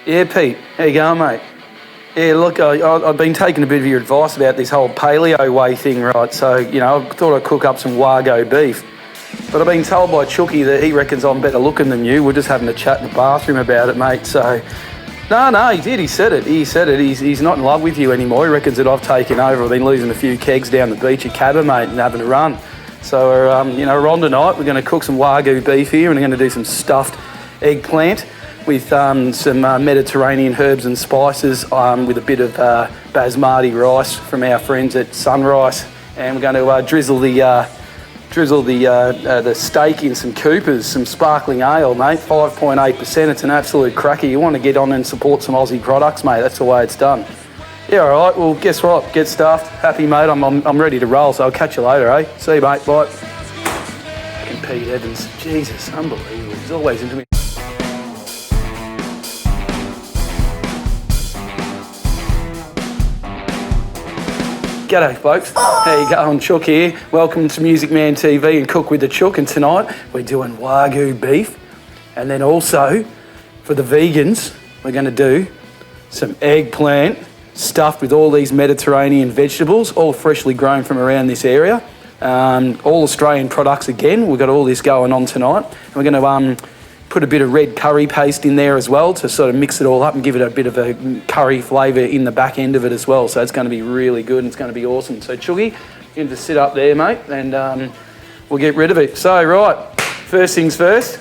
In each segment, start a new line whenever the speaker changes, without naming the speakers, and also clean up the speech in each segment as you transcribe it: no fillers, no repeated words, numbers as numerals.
Yeah, Pete. How you going, mate? Yeah, look, I've been taking a bit of your advice about this whole paleo way thing, right? So, I thought I'd cook up some Wagyu beef. But I've been told by Chooky that he reckons I'm better looking than you. We're just having a chat in the bathroom about it, mate. So, no, he did. He said it. He's not in love with you anymore. He reckons that I've taken over. I've been losing a few kegs down the beach at Cabba, mate, and having a run. So, we're on tonight. We're going to cook some Wagyu beef here, and we're going to do some stuffed eggplant with some Mediterranean herbs and spices, with a bit of basmati rice from our friends at Sunrise, and we're going to drizzle the steak in some Coopers, some sparkling ale, mate. 5.8%. It's an absolute cracker. You want to get on and support some Aussie products, mate. That's the way it's done. Yeah, all right. Well, guess what? Get stuffed. Happy, mate. I'm ready to roll. So I'll catch you later, eh? See you, mate. Bye. Fucking Pete Evans. Jesus, unbelievable. He's always into me. G'day folks, how you going? Chook here. Welcome to Music Man TV and Cook with the Chook, and tonight we're doing Wagyu beef, and then also for the vegans we're going to do some eggplant stuffed with all these Mediterranean vegetables, all freshly grown from around this area, all Australian products again. We've got all this going on tonight, and we're going to put a bit of red curry paste in there as well to sort of mix it all up and give it a bit of a curry flavour in the back end of it as well. So it's going to be really good and it's going to be awesome. So Chooky, you can just sit up there, mate, and we'll get rid of it. So, right, first things first,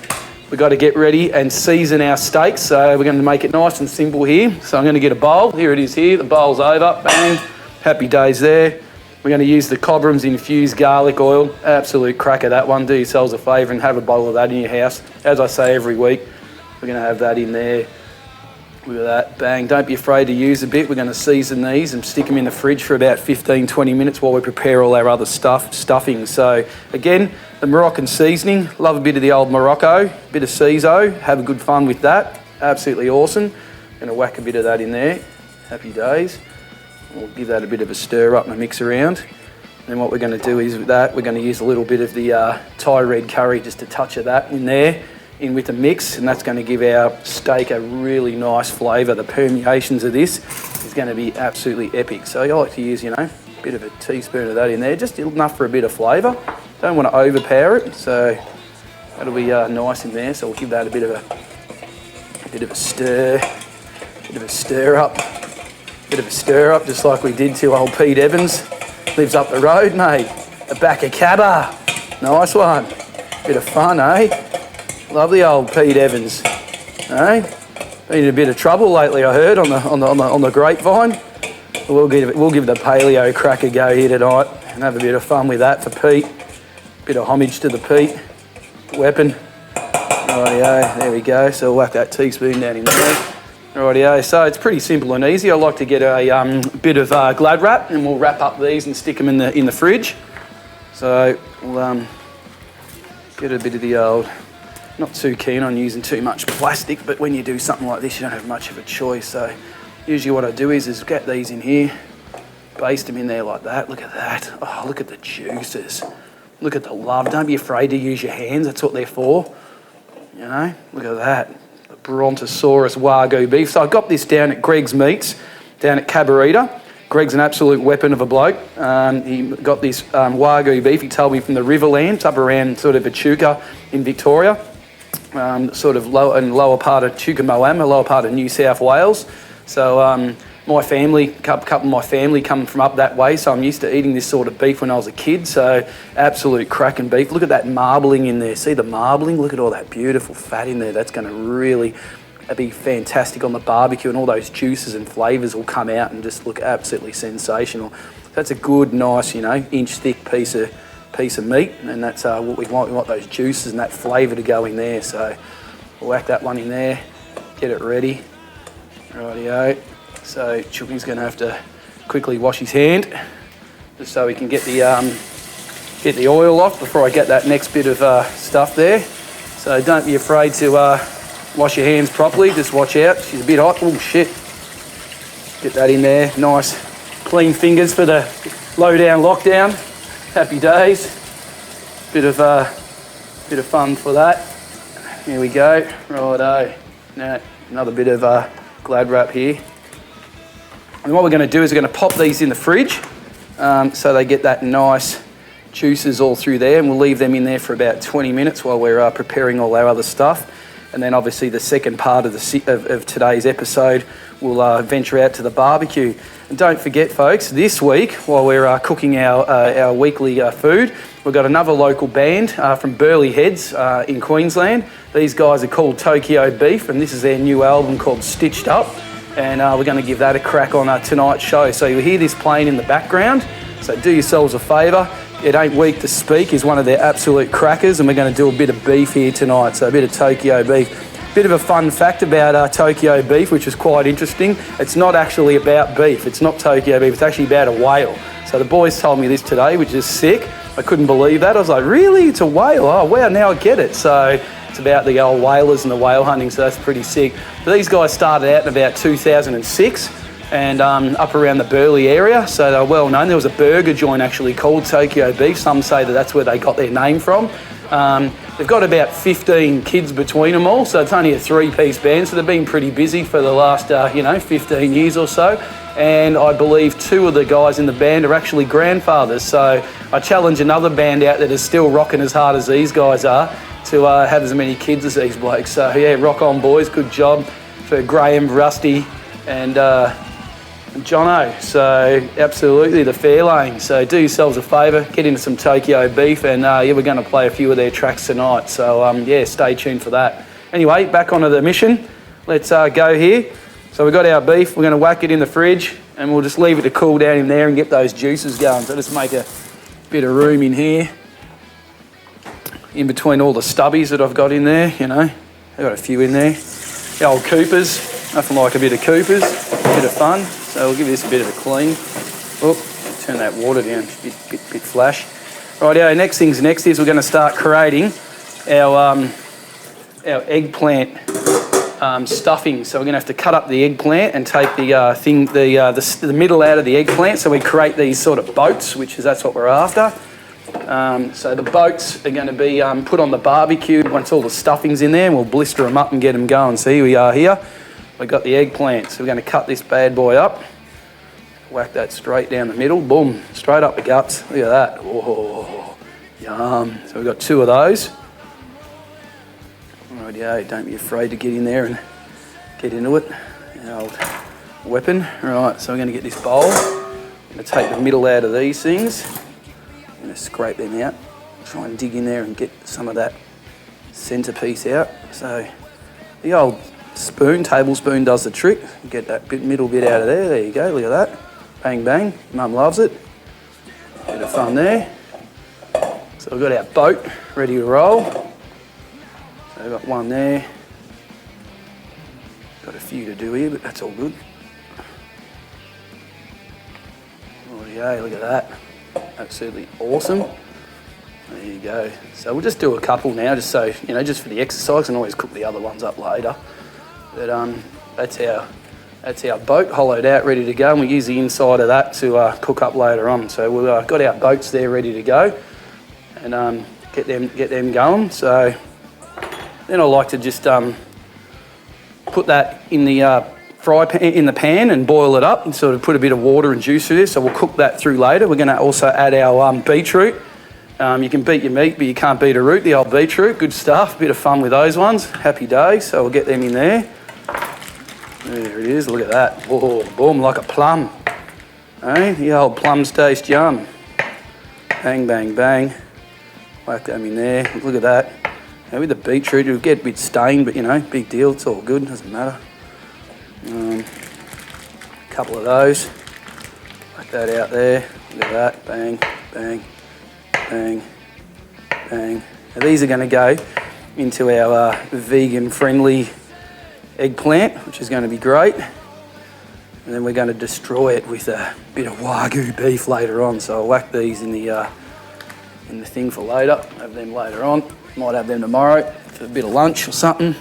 we've got to get ready and season our steaks. So we're going to make it nice and simple here. So I'm going to get a bowl. Here it is here. The bowl's over. Bang. Happy days there. We're going to use the Cobram's infused garlic oil. Absolute cracker, that one. Do yourselves a favour and have a bowl of that in your house. As I say every week, we're going to have that in there. Look at that. Bang. Don't be afraid to use a bit. We're going to season these and stick them in the fridge for about 15, 20 minutes while we prepare all our other stuffing. So, again, the Moroccan seasoning. Love a bit of the old Morocco, a bit of Ciso. Have a good fun with that. Absolutely awesome. Going to whack a bit of that in there. Happy days. We'll give that a bit of a stir up and a mix around. And then what we're going to do is with that, we're going to use a little bit of the Thai red curry, just a touch of that in there, in with the mix, and that's going to give our steak a really nice flavour. The permeations of this is going to be absolutely epic. So I like to use, a bit of a teaspoon of that in there, just enough for a bit of flavour. Don't want to overpower it, so that'll be nice in there. So we'll give that a bit of a stir, Bit of a stir up, just like we did to old Pete Evans. Lives up the road, mate. The back of Cabba. Nice one. Bit of fun, eh? Love the old Pete Evans. Eh? Been in a bit of trouble lately, I heard, on the grapevine. We'll give the paleo crack a go here tonight and have a bit of fun with that for Pete. Bit of homage to the Pete weapon. Rightio, there we go. So we'll whack that teaspoon down in there. Rightio, so it's pretty simple and easy. I like to get a bit of Glad wrap, and we'll wrap up these and stick them in the fridge. So we'll get a bit of the old. Not too keen on using too much plastic, but when you do something like this, you don't have much of a choice. So usually what I do is get these in here, baste them in there like that. Look at that. Oh, look at the juices. Look at the love. Don't be afraid to use your hands. That's what they're for. Look at that. Brontosaurus Wagyu beef. So I got this down at Greg's Meats, down at Cabarita. Greg's an absolute weapon of a bloke. He got this Wagyu beef, he told me, from the Riverlands, up around sort of Echuca in Victoria, sort of lower part of Chuka-Moama, lower part of New South Wales. So my family, a couple of my family come from up that way, so I'm used to eating this sort of beef when I was a kid. So absolute cracking beef. Look at that marbling in there. See the marbling? Look at all that beautiful fat in there. That's going to really be fantastic on the barbecue, and all those juices and flavours will come out and just look absolutely sensational. That's a good, nice, inch thick piece of meat, and that's what we want. We want those juices and that flavour to go in there. So we'll whack that one in there, get it ready. Rightio. So Chooky's going to have to quickly wash his hand, just so he can get the oil off before I get that next bit of stuff there. So don't be afraid to wash your hands properly. Just watch out. She's a bit hot. Oh shit! Get that in there. Nice, clean fingers for the Lowdown lockdown. Happy days. Bit of fun for that. Here we go. Righto. Now another bit of Glad wrap here. And what we're going to do is we're going to pop these in the fridge so they get that nice juices all through there, and we'll leave them in there for about 20 minutes while we're preparing all our other stuff. And then obviously the second part of today's episode, we'll venture out to the barbecue. And don't forget, folks, this week, while we're cooking our weekly food, we've got another local band from Burleigh Heads in Queensland. These guys are called Tokyo Beef, and this is their new album called Stitched Up. And we're going to give that a crack on tonight's show. So you'll hear this playing in the background. So do yourselves a favour. It Ain't Weak to Speak is one of their absolute crackers, and we're going to do a bit of beef here tonight, so a bit of Tokyo Beef. Bit of a fun fact about Tokyo Beef, which is quite interesting. It's not actually about beef. It's not Tokyo Beef. It's actually about a whale. So the boys told me this today, which is sick. I couldn't believe that. I was like, really? It's a whale? Oh, wow, now I get it. So it's about the old whalers and the whale hunting, so that's pretty sick. But these guys started out in about 2006. And up around the Burleigh area, so they're well known. There was a burger joint actually called Tokyo Beef. Some say that that's where they got their name from. They've got about 15 kids between them all, so it's only a three-piece band, so they've been pretty busy for the last, 15 years or so. And I believe two of the guys in the band are actually grandfathers, so I challenge another band out that is still rocking as hard as these guys are to have as many kids as these blokes. So yeah, rock on, boys. Good job for Graham, Rusty, and Jono. So absolutely the fair lane. So do yourselves a favour, get into some Tokyo Beef, and we're going to play a few of their tracks tonight. So stay tuned for that. Anyway, back onto the mission. Let's go here. So we've got our beef. We're going to whack it in the fridge, and we'll just leave it to cool down in there and get those juices going. So just make a bit of room in here, in between all the stubbies that I've got in there. I've got a few in there. The old Coopers. Nothing like a bit of Coopers, a bit of fun. So we'll give this a bit of a clean. Oh, turn that water down, bit flash. Rightio, next is we're going to start creating our eggplant stuffing. So we're going to have to cut up the eggplant and take the middle out of the eggplant. So we create these sort of boats, that's what we're after. So the boats are going to be put on the barbecue once all the stuffing's in there, and we'll blister them up and get them going. So here we are here. We've got the eggplant, so we're going to cut this bad boy up, whack that straight down the middle, boom, straight up the guts. Look at that. Oh, yum. So we've got two of those. Rightio, don't be afraid to get in there and get into it. The old weapon. Right, so we're going to get this bowl. I'm going to take the middle out of these things. I'm going to scrape them out, try and dig in there and get some of that centrepiece out. So the old tablespoon does the trick. Get that middle bit out of there. There you go, look at that. Bang, bang. Mum loves it. Bit of fun there. So we've got our boat ready to roll. So we've got one there. Got a few to do here, but that's all good. Oh yeah, look at that. Absolutely awesome. There you go. So we'll just do a couple now, just so, just for the exercise, and always cook the other ones up later. But that's our boat hollowed out, ready to go, and we use the inside of that to cook up later on. So we've got our boats there ready to go, and get them going. So then I like to just put that in the fry pan, in the pan, and boil it up, and sort of put a bit of water and juice through this. So we'll cook that through later. We're going to also add our beetroot. You can beat your meat, but you can't beat a root. The old beetroot, good stuff. Bit of fun with those ones. Happy days. So we'll get them in there. There it is. Look at that. Oh, boom, like a plum. Hey, the old plums taste yum. Bang, bang, bang. Whack them in there. Look at that. With the beetroot, it'll get a bit stained, but big deal. It's all good. Doesn't matter. A couple of those. Whack that out there. Look at that. Bang, bang. Bang, bang. Now these are going to go into our vegan-friendly eggplant, which is going to be great. And then we're going to destroy it with a bit of Wagyu beef later on. So I'll whack these in the thing for later. Have them later on. Might have them tomorrow for a bit of lunch or something.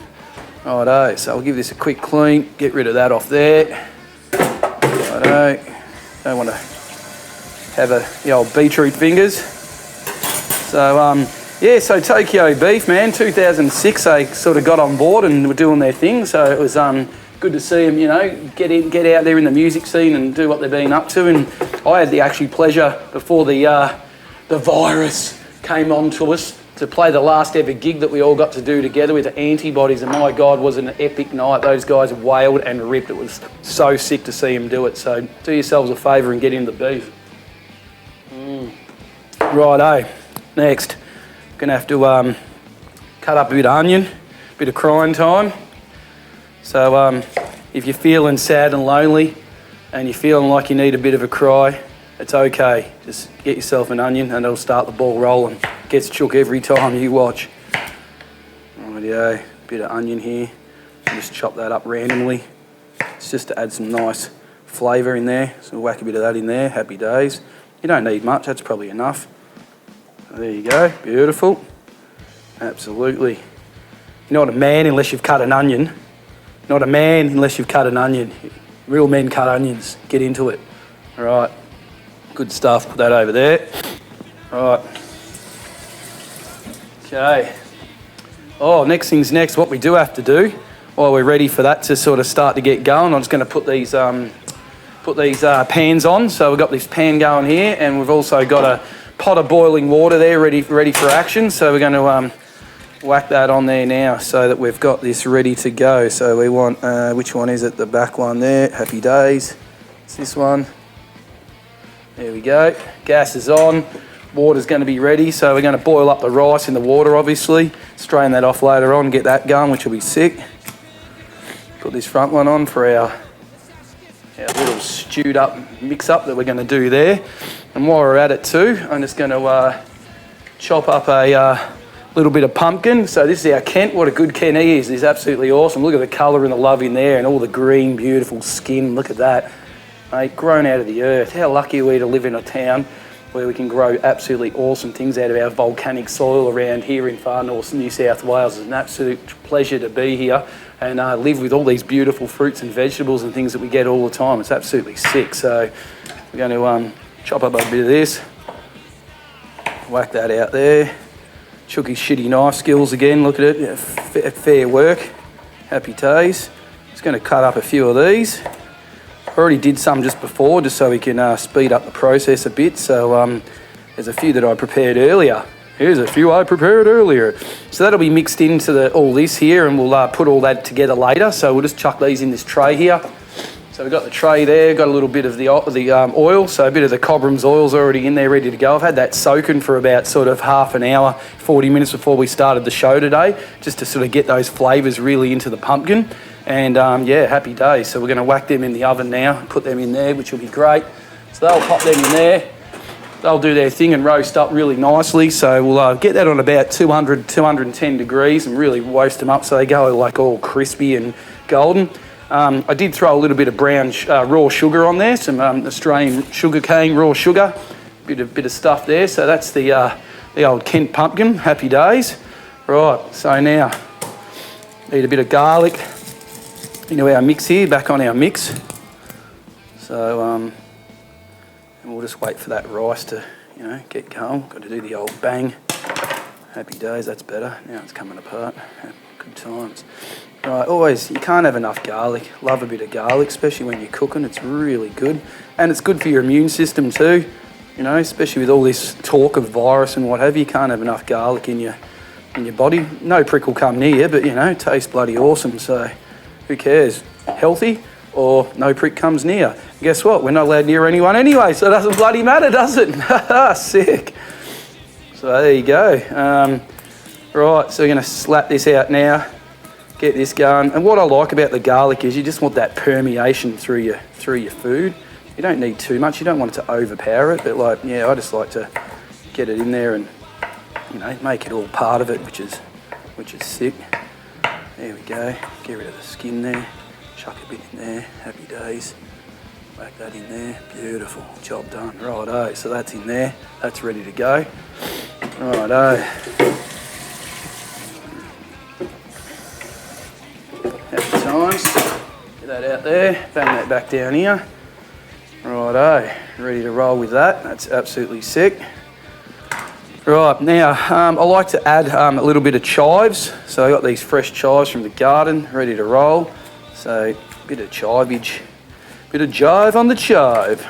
Righto. So I'll give this a quick clean. Get rid of that off there. Righto. Don't want to have the old beetroot fingers. So, so Tokyo Beef, man, 2006, they sort of got on board and were doing their thing. So it was good to see them, you know, get out there in the music scene and do what they've been up to. And I had the actually pleasure before the virus came on to us to play the last ever gig that we all got to do together with the Antibodies, and my God, was an epic night. Those guys wailed and ripped. It was so sick to see them do it. So do yourselves a favour and get into the beef. Righto, next, gonna have to cut up a bit of onion, a bit of crying time. So if you're feeling sad and lonely and you're feeling like you need a bit of a cry, it's okay. Just get yourself an onion and it'll start the ball rolling. Gets Chook every time you watch. Rightio, bit of onion here. Just chop that up randomly. It's just to add some nice flavour in there. So whack a bit of that in there, happy days. You don't need much, that's probably enough. There you go, beautiful. Absolutely. You're not a man unless you've cut an onion. Not a man unless you've cut an onion. Real men cut onions. Get into it. All right. Good stuff. Put that over there. All right. Okay. Oh, next thing's next. What we do have to do while we're ready for that to sort of start to get going, I'm just going to put these pans on. So we've got this pan going here, and we've also got a pot of boiling water there ready for action. So we're going to whack that on there now so that we've got this ready to go. So we want, which one is it? The back one there, happy days. It's this one. There we go. Gas is on. Water's going to be ready. So we're going to boil up the rice in the water, obviously. Strain that off later on, get that going, which will be sick. Put this front one on for our little stewed up mix up that we're going to do there. And while we're at it too, I'm just going to chop up a little bit of pumpkin. So this is our Kent. What a good Kent he is. He's absolutely awesome. Look at the colour and the love in there and all the green, beautiful skin. Look at that. Mate, grown out of the earth. How lucky are we to live in a town where we can grow absolutely awesome things out of our volcanic soil around here in far north New South Wales. It's an absolute pleasure to be here and live with all these beautiful fruits and vegetables and things that we get all the time. It's absolutely sick. So we're going to chop up a bit of this. Whack that out there. Chooky's shitty knife skills again, look at it, yeah, fair work, happy days. Just going to cut up a few of these. Already did some just before, just so we can speed up the process a bit. So there's a few that I prepared earlier. Here's a few I prepared earlier. So that'll be mixed into all this here, and we'll put all that together later. So we'll just chuck these in this tray here. So we've got the tray there, got a little bit of the oil, so a bit of the Cobram's oil's already in there, ready to go. I've had that soaking for about sort of half an hour, 40 minutes before we started the show today, just to sort of get those flavours really into the pumpkin. And yeah, happy days. So we're going to whack them in the oven now, put them in there, which will be great. So they'll pop them in there. They'll do their thing and roast up really nicely. So we'll get that on about 200, 210 degrees and really roast them up so they go like all crispy and golden. I did throw a little bit of brown raw sugar on there, some Australian sugar cane raw sugar, bit of stuff there. So that's the old Kent pumpkin, happy days. Right, so now need a bit of garlic into our mix here, back on our mix. So and we'll just wait for that rice to, you know, get going. Got to do the old bang. Happy days, that's better. Now it's coming apart. Good times. Right, always, you can't have enough garlic. Love a bit of garlic, especially when you're cooking. It's really good. And it's good for your immune system too. You know, especially with all this talk of virus and what have you, can't have enough garlic in your body. No prick will come near, but you know, tastes bloody awesome. So who cares? Healthy or no prick comes near. Guess what? We're not allowed near anyone anyway, so it doesn't bloody matter, does it? Sick. So there you go. Right, so we're going to slap this out now. Get this going. And what I like about the garlic is you just want that permeation through your food. You don't need too much. You don't want it to overpower it, but like, yeah, I just like to get it in there and, you know, make it all part of it, which is sick. There we go. Get rid of the skin there. Chuck a bit in there. Happy days. Whack that in there. Beautiful. Job done. Righto. So that's in there. That's ready to go. Righto. Happy times. Get that out there. Bang that back down here. Righto. Ready to roll with that. That's absolutely sick. Right, now I like to add a little bit of chives. So I got these fresh chives from the garden, ready to roll. So, bit of chivage, bit of jive on the chive.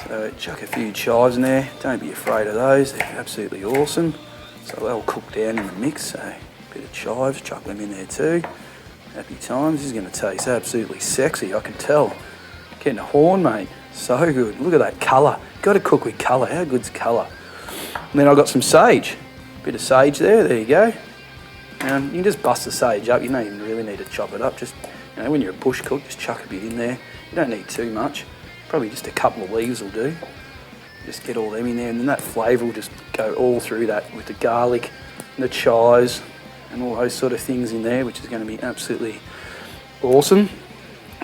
So chuck a few chives in there. Don't be afraid of those, they're absolutely awesome. So they'll cook down in the mix, so a bit of chives, chuck them in there too. Happy times. This is going to taste absolutely sexy, I can tell. Getting a horn, mate. So good. Look at that colour. Got to cook with colour. How good's colour? And then I've got some sage. Bit of sage there. There you go. You can just bust the sage up. You don't even really need to chop it up. Just, you know, when you're a bush cook, just chuck a bit in there. You don't need too much. Probably just a couple of leaves will do. Just get all them in there, and then that flavour will just go all through that with the garlic and the chives and all those sort of things in there, which is going to be absolutely awesome.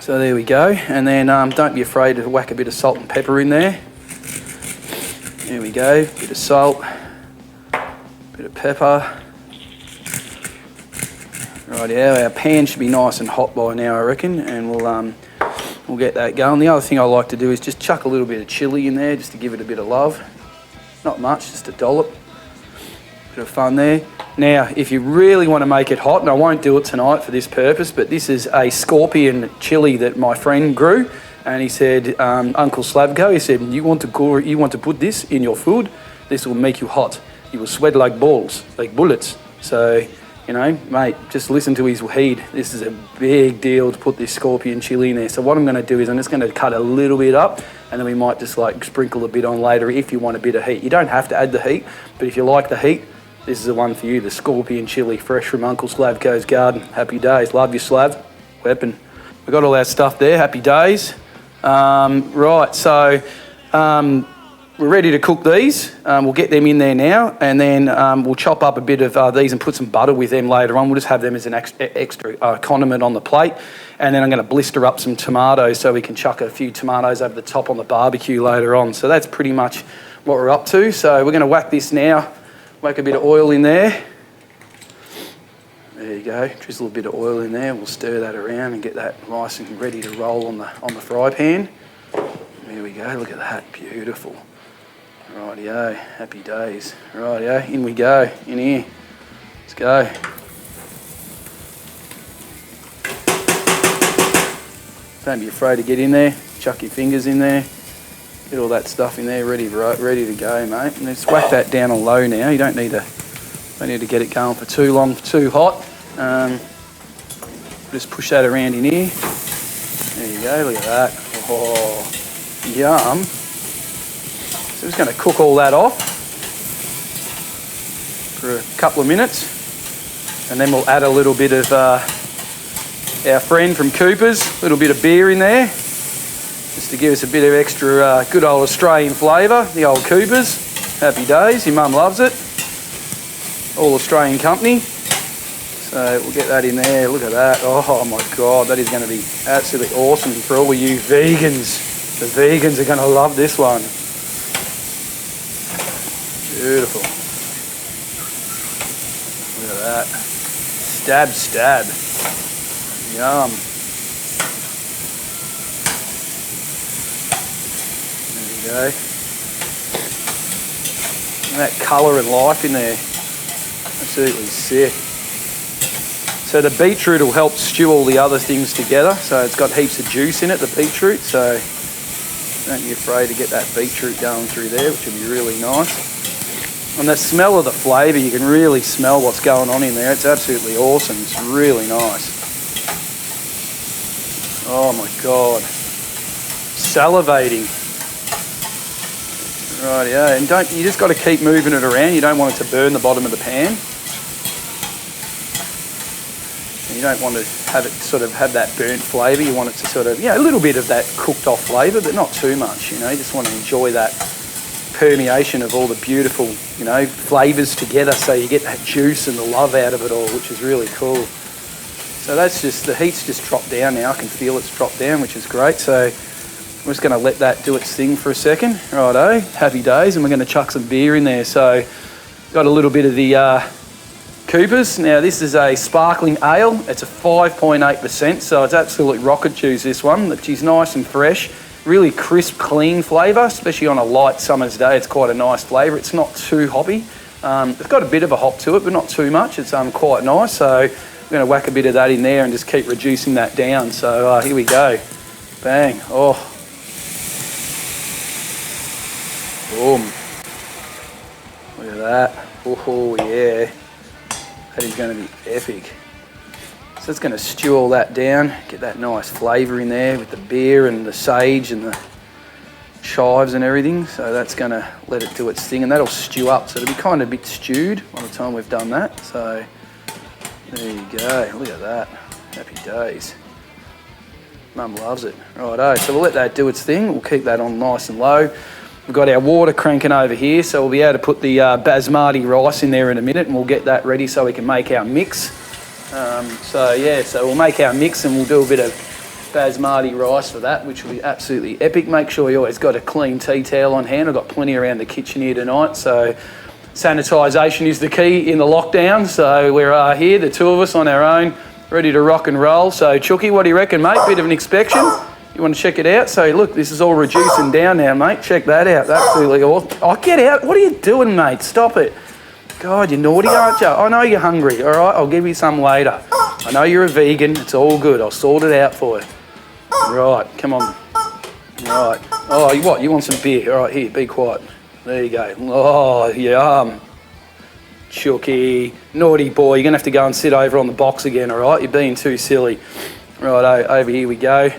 So there we go. And then don't be afraid to whack a bit of salt and pepper in there. There we go. Bit of salt, bit of pepper. Right, yeah, our pan should be nice and hot by now, I reckon, and we'll get that going. The other thing I like to do is just chuck a little bit of chilli in there just to give it a bit of love. Not much, just a dollop. Bit of fun there. Now, if you really want to make it hot, and I won't do it tonight for this purpose, but this is a scorpion chili that my friend grew, and he said, Uncle Slavko, he said, you want to put this in your food, this will make you hot. You will sweat like balls, like bullets. So, you know, mate, just listen to his heed. This is a big deal to put this scorpion chili in there. So what I'm going to do is I'm just going to cut a little bit up, and then we might just like sprinkle a bit on later if you want a bit of heat. You don't have to add the heat, but if you like the heat, this is the one for you, the scorpion chili, fresh from Uncle Slavko's garden. Happy days. Love you, Slav. Weapon. We've got all our stuff there. Happy days. Right, so we're ready to cook these. We'll get them in there now, and then we'll chop up a bit of these and put some butter with them later on. We'll just have them as an extra condiment on the plate. And then I'm going to blister up some tomatoes so we can chuck a few tomatoes over the top on the barbecue later on. So that's pretty much what we're up to. So we're going to whack this now. Whack a bit of oil in there. There you go. Drizzle a bit of oil in there. We'll stir that around and get that nice and ready to roll on the fry pan. There we go. Look at that. Beautiful. Rightio. Happy days. Rightio. In we go. In here. Let's go. Don't be afraid to get in there. Chuck your fingers in there. Get all that stuff in there, ready to go, mate. And let's whack that down on low now. You don't need to get it going for too long, too hot. Just push that around in here. There you go. Look at that. Oh, yum. So I'm just going to cook all that off for a couple of minutes, and then we'll add a little bit of our friend from Cooper's, a little bit of beer in there, just to give us a bit of extra good old Australian flavour, the old Coopers. Happy days, your mum loves it. All Australian company. So we'll get that in there, look at that. Oh my God, that is going to be absolutely awesome for all you vegans. The vegans are going to love this one. Beautiful. Look at that. Stab, stab. Yum. Go. And that colour and life in there, absolutely sick. So the beetroot will help stew all the other things together. So it's got heaps of juice in it, the beetroot. So don't be afraid to get that beetroot going through there, which will be really nice. And the smell of the flavour, you can really smell what's going on in there. It's absolutely awesome. It's really nice. Oh my God. Salivating. Right, yeah, and you just got to keep moving it around. You don't want it to burn the bottom of the pan. And you don't want to have it sort of have that burnt flavour. You want it to sort of, a little bit of that cooked off flavour, but not too much, you just want to enjoy that permeation of all the beautiful, flavours together, so you get that juice and the love out of it all, which is really cool. So that's just, the heat's just dropped down now. I can feel it's dropped down, which is great. So I'm just going to let that do its thing for a second. Righto, happy days, and we're going to chuck some beer in there. So got a little bit of the Cooper's. Now this is a sparkling ale. It's a 5.8%, so it's absolutely rocket juice, this one, which is nice and fresh. Really crisp, clean flavour, especially on a light summer's day. It's quite a nice flavour. It's not too hoppy. It's got a bit of a hop to it, but not too much. It's quite nice. So We're going to whack a bit of that in there and just keep reducing that down. So here we go. Bang. Oh. Boom. Look at that. Oh, yeah. That is going to be epic. So it's going to stew all that down, get that nice flavour in there with the beer and the sage and the chives and everything. So that's going to let it do its thing, and that'll stew up. So it'll be kind of a bit stewed by the time we've done that. So there you go. Look at that. Happy days. Mum loves it. Righto. So we'll let that do its thing. We'll keep that on nice and low. We've got our water cranking over here, so we'll be able to put the basmati rice in there in a minute, and we'll get that ready so we can make our mix. So we'll make our mix and we'll do a bit of basmati rice for that, which will be absolutely epic. Make sure you always got a clean tea towel on hand. I've got plenty around the kitchen here tonight, so sanitisation is the key in the lockdown. So we're here, the two of us on our own, ready to rock and roll. So Chooky, what do you reckon, mate? Bit of an inspection? You want to check it out? So look, this is all reducing down now, mate. Check that out. Absolutely awesome. Oh, get out. What are you doing, mate? Stop it. God, you're naughty, aren't you? I know you're hungry, all right? I'll give you some later. I know you're a vegan. It's all good. I'll sort it out for you. Right, come on. Right. Oh, what? You want some beer? All right, here, be quiet. There you go. Oh, yum. Chooky. Naughty boy. You're going to have to go and sit over on the box again, all right? You're being too silly. Right, over here we go.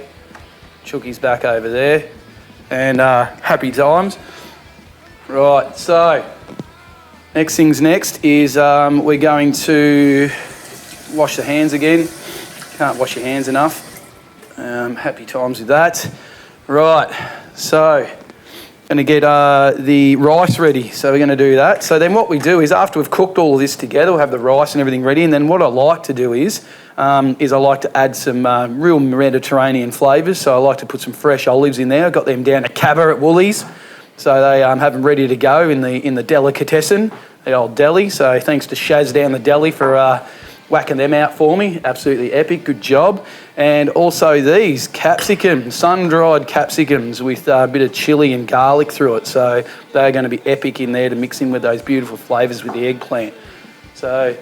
Chooky's back over there. And happy times. Right, so next things next is we're going to wash the hands again. Can't wash your hands enough. Happy times with that. Right, so going to get the rice ready. So we're going to do that. So then what we do is after we've cooked all of this together, we'll have the rice and everything ready. And then what I like to do is I like to add some real Mediterranean flavours. So I like to put some fresh olives in there. I got them down a Cabba at Woolies. So they have them ready to go in the delicatessen, the old deli. So thanks to Shaz down the deli for whacking them out for me. Absolutely epic, good job. And also these capsicums, sun-dried capsicums with a bit of chilli and garlic through it. So they're going to be epic in there to mix in with those beautiful flavours with the eggplant. So,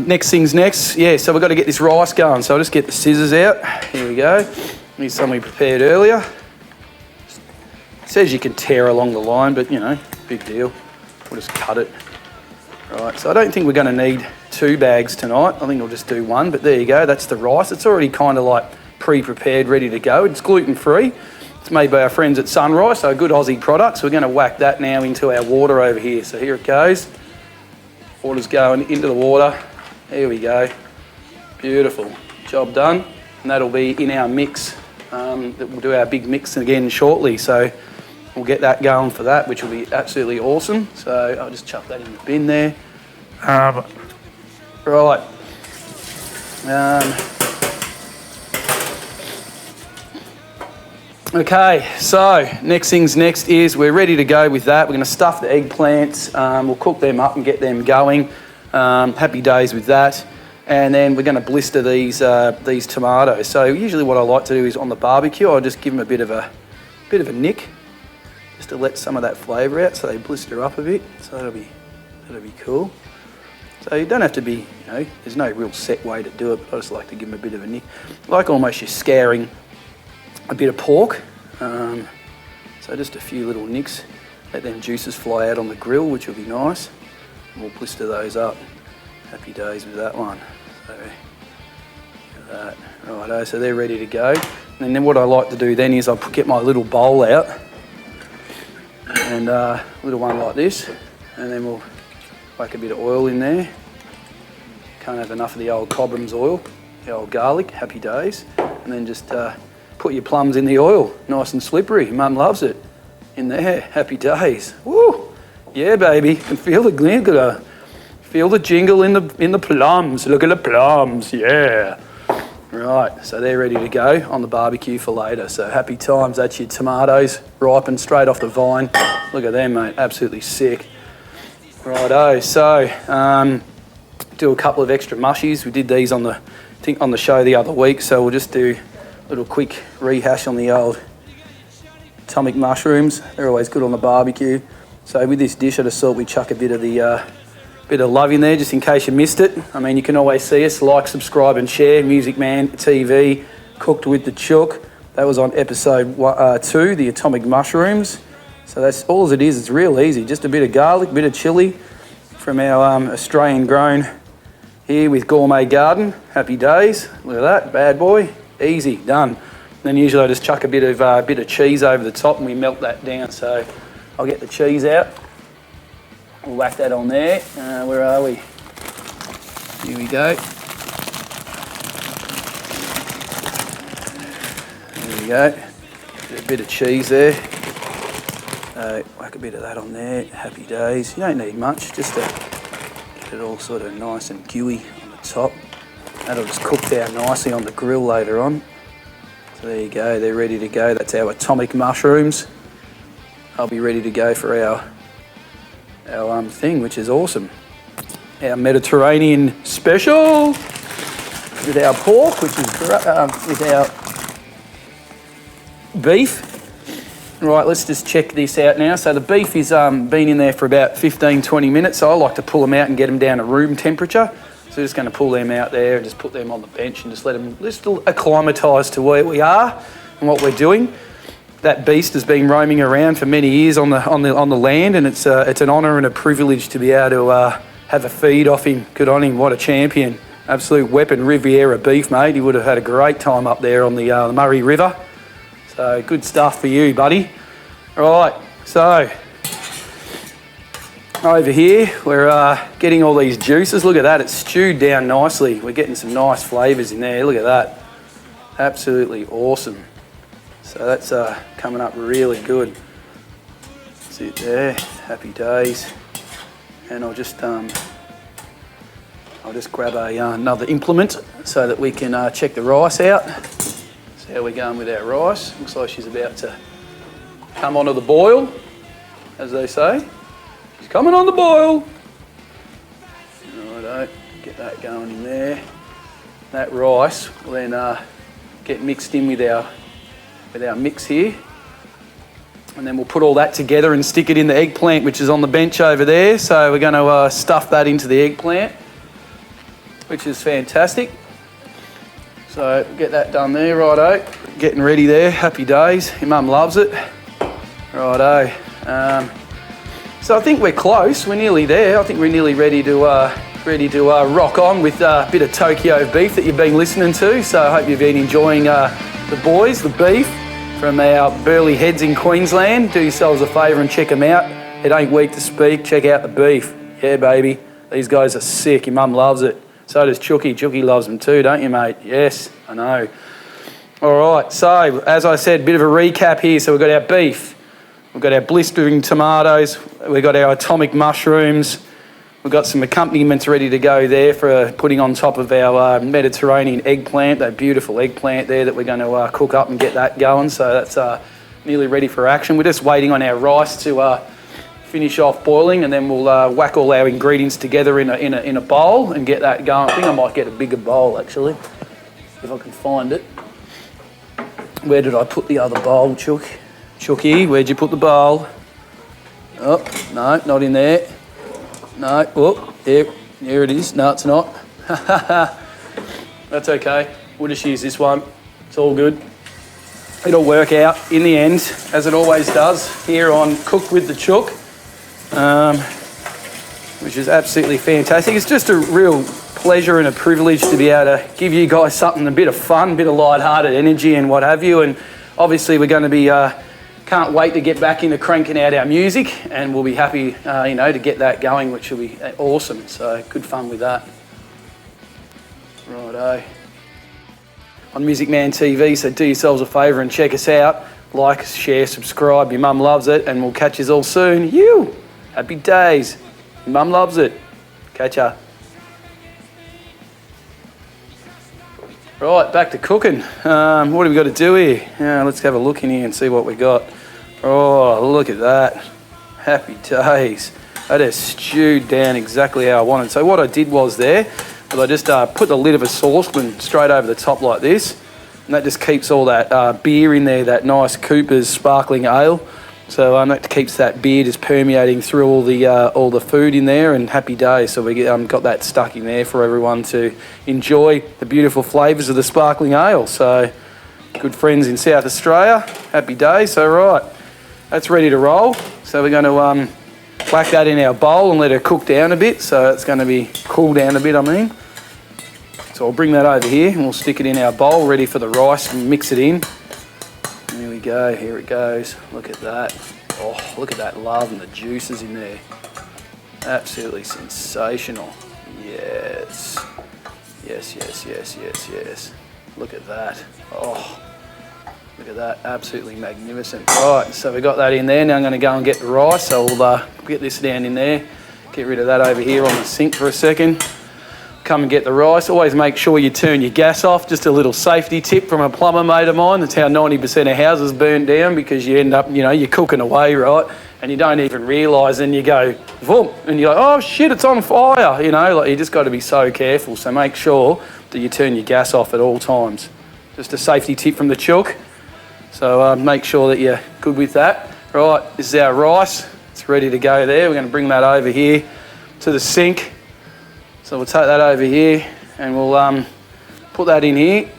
next things next. Yeah, so we've got to get this rice going. So I'll just get the scissors out. Here we go. Here's some we prepared earlier. It says you can tear along the line, but, you know, big deal. We'll just cut it. Right, so I don't think we're going to need 2 bags tonight. I think we'll just do 1, but there you go. That's the rice. It's already kind of like pre-prepared, ready to go. It's gluten-free. It's made by our friends at Sunrise, so a good Aussie product. So we're going to whack that now into our water over here. So here it goes. Water's going into the water. There we go. Beautiful. Job done. And that'll be in our mix. That we'll do our big mix again shortly. So we'll get that going for that, which will be absolutely awesome. So I'll just chuck that in the bin there. Right. Okay, so next things next is we're ready to go with that. We're going to stuff the eggplants. We'll cook them up and get them going. Happy days with that. And then we're going to blister these tomatoes. So usually what I like to do is on the barbecue, I'll just give them a bit of a nick, just to let some of that flavour out, so they blister up a bit. So that'll be cool. So you don't have to be, you know, there's no real set way to do it, but I just like to give them a bit of a nick, like almost you're scouring a bit of pork. So just a few little nicks, let them juices fly out on the grill, which will be nice. And we'll blister those up. Happy days with that one. So, look at that. Righto, so they're ready to go. And then what I like to do then is I'll get my little bowl out, and a little one like this, and then we'll whack a bit of oil in there. Can't have enough of the old Cobram's oil, the old garlic, happy days. And then just put your plums in the oil, nice and slippery. Mum loves it. In there, happy days. Woo! Yeah, baby, can feel the glingle. Feel the jingle in the plums. Look at the plums, yeah. Right, so they're ready to go on the barbecue for later. So happy times, that's your tomatoes, ripened straight off the vine. Look at them, mate, absolutely sick. Righto, so do a couple of extra mushies. We did these on the show the other week, so we'll just do a little quick rehash on the old atomic mushrooms. They're always good on the barbecue. So with this dish, I just thought we'd chuck a bit of the Bit of love in there just in case you missed it. I mean, you can always see us, like, subscribe and share. Music Man TV, Cooked with the Chook. That was on episode 2, the atomic mushrooms. So that's all it is. It's real easy. Just a bit of garlic, bit of chilli from our Australian grown here with Gourmet Garden. Happy days. Look at that, bad boy. Easy, done. Then usually I just chuck a bit of cheese over the top and we melt that down. So I'll get the cheese out. We'll whack that on there. Where are we? Here we go. There we go. A bit of cheese there. Whack a bit of that on there. Happy days. You don't need much, just to get it all sort of nice and gooey on the top. That'll just cook down nicely on the grill later on. So there you go, they're ready to go. That's our atomic mushrooms. I'll be ready to go for our thing, which is awesome. Our Mediterranean special with our pork, which is with our beef. Right, let's just check this out now. So the beef is been in there for about 15-20 minutes. So I like to pull them out and get them down to room temperature. So we're just going to pull them out there and just put them on the bench and just let them just acclimatise to where we are and what we're doing. That beast has been roaming around for many years on the land, and it's an honour and a privilege to be able to have a feed off him. Good on him, what a champion. Absolute weapon, Riviera beef, mate. He would have had a great time up there on the Murray River. So good stuff for you, buddy. All right, so over here we're getting all these juices. Look at that, it's stewed down nicely. We're getting some nice flavours in there. Look at that, absolutely awesome. So that's coming up really good. See it there, happy days. And I'll just grab another implement so that we can check the rice out. See how we're going with our rice. Looks like she's about to come onto the boil, as they say. She's coming on the boil. Righto, get that going in there. That rice will then get mixed in with our mix here, and then we'll put all that together and stick it in the eggplant, which is on the bench over there. So we're going to stuff that into the eggplant, which is fantastic. So get that done there, righto. Getting ready there, happy days. Your mum loves it. Righto. So I think we're close. We're nearly there. I think we're nearly ready to rock on with a bit of Tokyo beef that you've been listening to. So I hope you've been enjoying the boys, the beef from our Burleigh Heads in Queensland. Do yourselves a favour and check them out. It ain't weak to speak. Check out the beef. Yeah, baby. These guys are sick. Your mum loves it. So does Chooky. Chooky loves them too, don't you, mate? Yes, I know. All right, so as I said, bit of a recap here. So we've got our beef. We've got our blistering tomatoes. We've got our atomic mushrooms. We've got some accompaniments ready to go there for putting on top of our Mediterranean eggplant, that beautiful eggplant there that we're going to cook up and get that going. So that's nearly ready for action. We're just waiting on our rice to finish off boiling, and then we'll whack all our ingredients together in a bowl and get that going. I think I might get a bigger bowl actually, if I can find it. Where did I put the other bowl, Chook? Chooky, where'd you put the bowl? Oh, no, not in there. No, oh, there it is. No, it's not. That's okay. We'll just use this one. It's all good. It'll work out in the end, as it always does, here on Cooked with the Chook, which is absolutely fantastic. It's just a real pleasure and a privilege to be able to give you guys something, a bit of fun, a bit of light-hearted energy and what have you. And obviously we're going to be... can't wait to get back into cranking out our music, and we'll be happy, to get that going, which will be awesome. So good fun with that. Righto. On Music Man TV, so do yourselves a favour and check us out. Like, share, subscribe. Your mum loves it, and we'll catch you all soon. You! Happy days. Your mum loves it. Catch ya. Right, back to cooking. What have we got to do here? Let's have a look in here and see what we got. Oh, look at that. Happy days. That is stewed down exactly how I wanted. So what I did was I just put the lid of a saucepan straight over the top like this, and that just keeps all that beer in there, that nice Cooper's sparkling ale. So that keeps that beer just permeating through all the food in there, and happy days. So we got that stuck in there for everyone to enjoy the beautiful flavours of the sparkling ale. So good friends in South Australia, happy days. So right, that's ready to roll. So we're going to whack that in our bowl and let it cook down a bit. So it's going to be cool down a bit, I mean. So I'll bring that over here and we'll stick it in our bowl ready for the rice and mix it in. There we go, here it goes. Look at that. Oh, look at that love and the juices in there. Absolutely sensational. Yes. Yes, yes, yes, yes, yes. Look at that. Oh, look at that. Absolutely magnificent. Right, so we got that in there. Now I'm going to go and get the rice. So we'll get this down in there. Get rid of that over here on the sink for a second. Come and get the rice. Always make sure you turn your gas off. Just a little safety tip from a plumber mate of mine. That's how 90% of houses burn down, because you end up, you're cooking away, right? And you don't even realise, and you go, boom, and you're like, oh shit, it's on fire. You just got to be so careful. So make sure that you turn your gas off at all times. Just a safety tip from the Chook. So make sure that you're good with that. Right, this is our rice. It's ready to go there. We're going to bring that over here to the sink. So we'll take that over here and we'll put that in here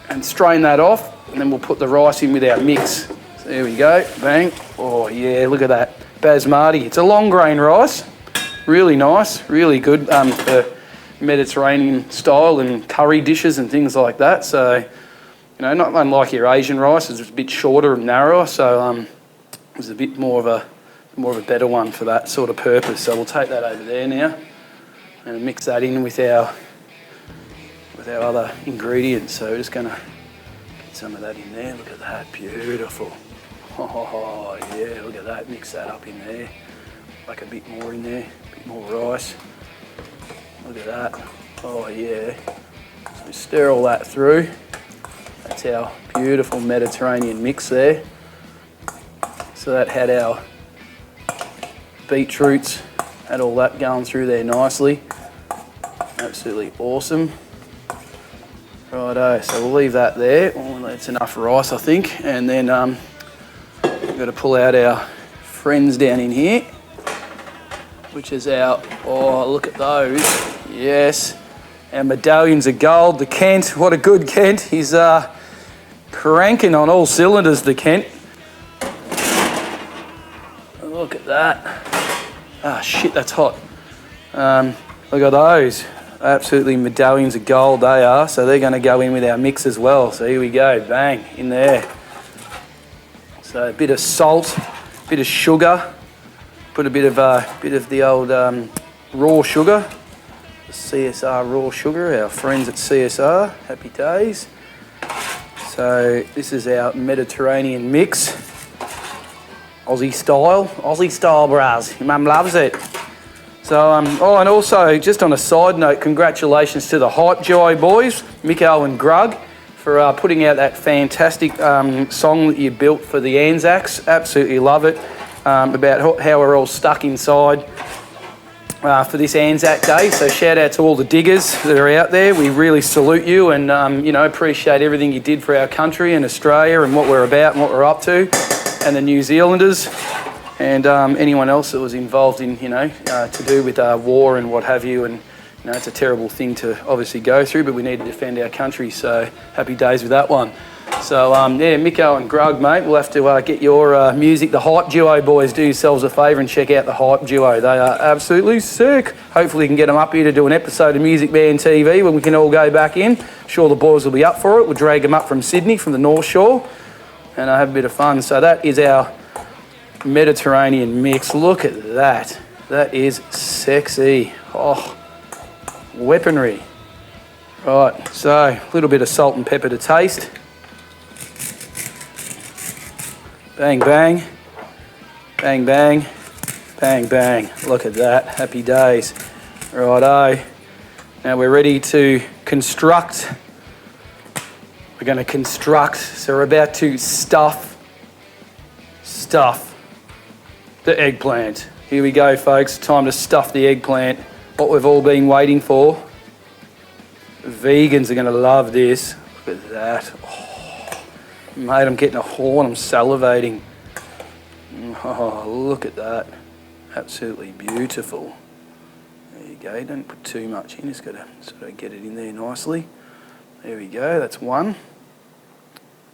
and strain that off, and then we'll put the rice in with our mix. So there we go, bang. Oh yeah, look at that, basmati. It's a long grain rice, really nice, really good for Mediterranean style and curry dishes and things like that. So, not unlike your Asian rice, it's a bit shorter and narrower, so it was a bit more of a better one for that sort of purpose. So we'll take that over there now and mix that in with our other ingredients. So we're just going to get some of that in there. Look at that, beautiful. Oh yeah, look at that. Mix that up in there. Like a bit more in there, a bit more rice. Look at that. Oh yeah. So we stir all that through. That's our beautiful Mediterranean mix there. So that had our beetroots, had all that going through there nicely. Absolutely awesome. Righto, so we'll leave that there. Oh, that's enough rice, I think. And then we've got to pull out our friends down in here, which is our, oh, look at those. Yes, our medallions of gold. The Kent, what a good Kent. He's cranking on all cylinders, the Kent. Look at that. Ah, shit, that's hot. Look at those. Absolutely medallions of gold they are. So they're going to go in with our mix as well. So here we go, bang, in there. So a bit of salt, a bit of sugar. Put a bit of the old raw sugar. The CSR raw sugar, our friends at CSR, happy days. So this is our Mediterranean mix. Aussie style, bras. Your mum loves it. So, oh, and also, just on a side note, congratulations to the Hype Duo boys, Miko and Grug, for putting out that fantastic song that you built for the Anzacs. Absolutely love it. About how we're all stuck inside for this Anzac Day. So shout out to all the diggers that are out there. We really salute you and, appreciate everything you did for our country and Australia and what we're about and what we're up to. And the New Zealanders and anyone else that was involved in, to do with war and what have you. And, it's a terrible thing to obviously go through, but we need to defend our country. So happy days with that one. So, Miko and Grug, mate, we'll have to get your music. The Hype Duo boys, do yourselves a favour and check out the Hype Duo. They are absolutely sick. Hopefully we can get them up here to do an episode of Music Band TV when we can all go back in. Sure the boys will be up for it. We'll drag them up from Sydney, from the North Shore, and have a bit of fun. So that is our Mediterranean mix. Look at that. That is sexy. Oh, weaponry. Right, so a little bit of salt and pepper to taste. Bang, bang. Bang, bang. Bang, bang. Look at that. Happy days. Righto. Now we're ready to construct. We're going to construct. So we're about to stuff the eggplant. Here we go, folks. Time to stuff the eggplant. What we've all been waiting for. Vegans are going to love this. Look at that. Oh, mate, I'm getting a horn. I'm salivating. Oh, look at that. Absolutely beautiful. There you go. Don't put too much in. Just got to sort of get it in there nicely. There we go. That's one.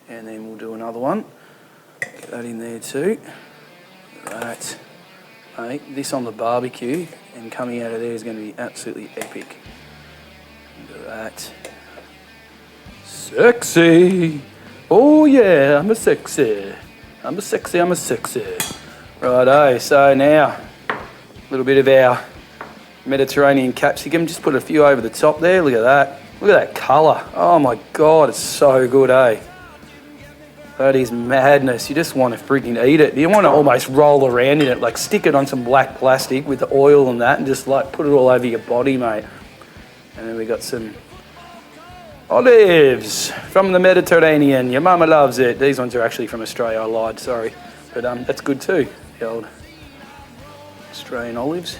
And then we'll do another one. Get that in there too. That. Mate, this on the barbecue and coming out of there is going to be absolutely epic. Look at that. Sexy. Oh yeah, I'm a sexy. I'm a sexy. Righto, so now a little bit of our Mediterranean capsicum. Just put a few over the top there. Look at that. Look at that colour. Oh my God, it's so good, eh? That is madness. You just want to freaking eat it. You want to almost roll around in it, like stick it on some black plastic with the oil and that and just like put it all over your body, mate. And then we got some olives from the Mediterranean. Your mama loves it. These ones are actually from Australia, I lied, sorry. But that's good too, the old Australian olives.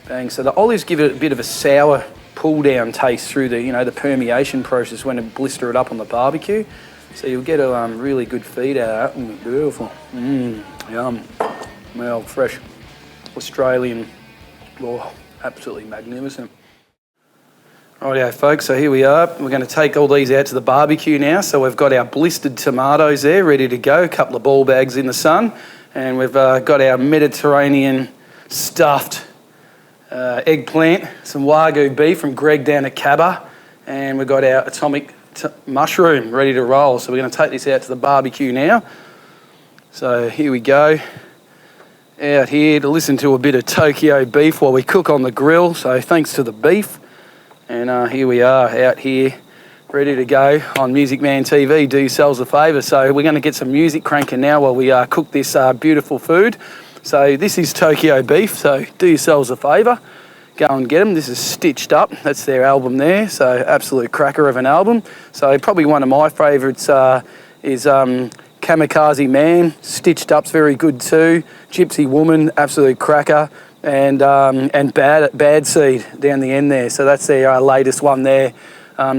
Bang, so the olives give it a bit of a sour pull down taste through the, you know, the permeation process when it blister it up on the barbecue. So you'll get a really good feed out of that. Beautiful. Yum. Well, fresh Australian. Oh, absolutely magnificent. Rightio, folks, so here we are. We're going to take all these out to the barbecue now. So we've got our blistered tomatoes there ready to go, a couple of ball bags in the sun. And we've got our Mediterranean stuffed eggplant, some Wagyu beef from Greg down at Cabba. And we've got our atomic mushroom ready to roll. So we're going to take this out to the barbecue now. So here we go. Out here to listen to a bit of Tokyo beef while we cook on the grill. So thanks to the beef. And here we are out here ready to go on Music Man TV. Do yourselves a favour. So we're going to get some music cranking now while we cook this beautiful food. So this is Tokyo Beef. So do yourselves a favour. Go and get them. This is Stitched Up. That's their album there. So absolute cracker of an album. So probably one of my favourites is Kamikaze Man. Stitched Up's very good too. Gypsy Woman, absolute cracker. And Bad Seed down the end there. So that's their latest one there.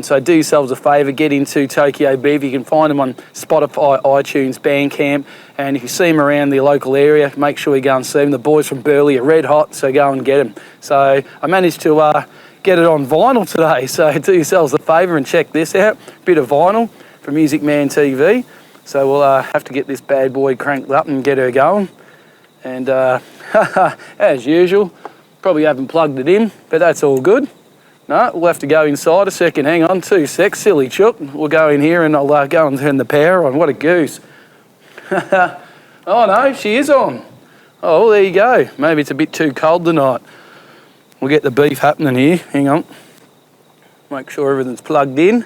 So do yourselves a favour, get into Tokyo Beef. You can find them on Spotify, iTunes, Bandcamp, and if you see them around the local area, make sure you go and see them. The boys from Burleigh are red hot, so go and get them. So I managed to get it on vinyl today, so do yourselves a favour and check this out. Bit of vinyl from Music Man TV. So we'll have to get this bad boy cranked up and get her going. And as usual, probably haven't plugged it in, but that's all good. No, we'll have to go inside a second. Hang on, 2 secs, silly Chook. We'll go in here and I'll go and turn the power on. What a goose. Oh no, she is on. Oh, there you go. Maybe it's a bit too cold tonight. We'll get the beef happening here. Hang on. Make sure everything's plugged in.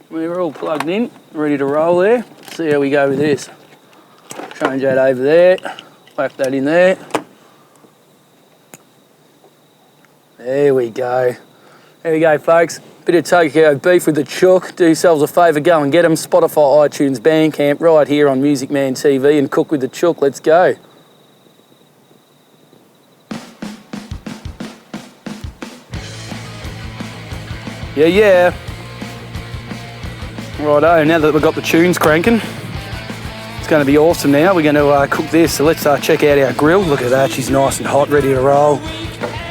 We're all plugged in, ready to roll there. See how we go with this. Change that over there. Whack that in there. There we go. There we go, folks. Bit of Tokyo Beef with the Chook. Do yourselves a favour, go and get them. Spotify, iTunes, Bandcamp, right here on Music Man TV and Cook with the Chook. Let's go. Yeah. Righto, now that we've got the tunes cranking, it's going to be awesome now. We're going to cook this, so let's check out our grill. Look at that, she's nice and hot, ready to roll.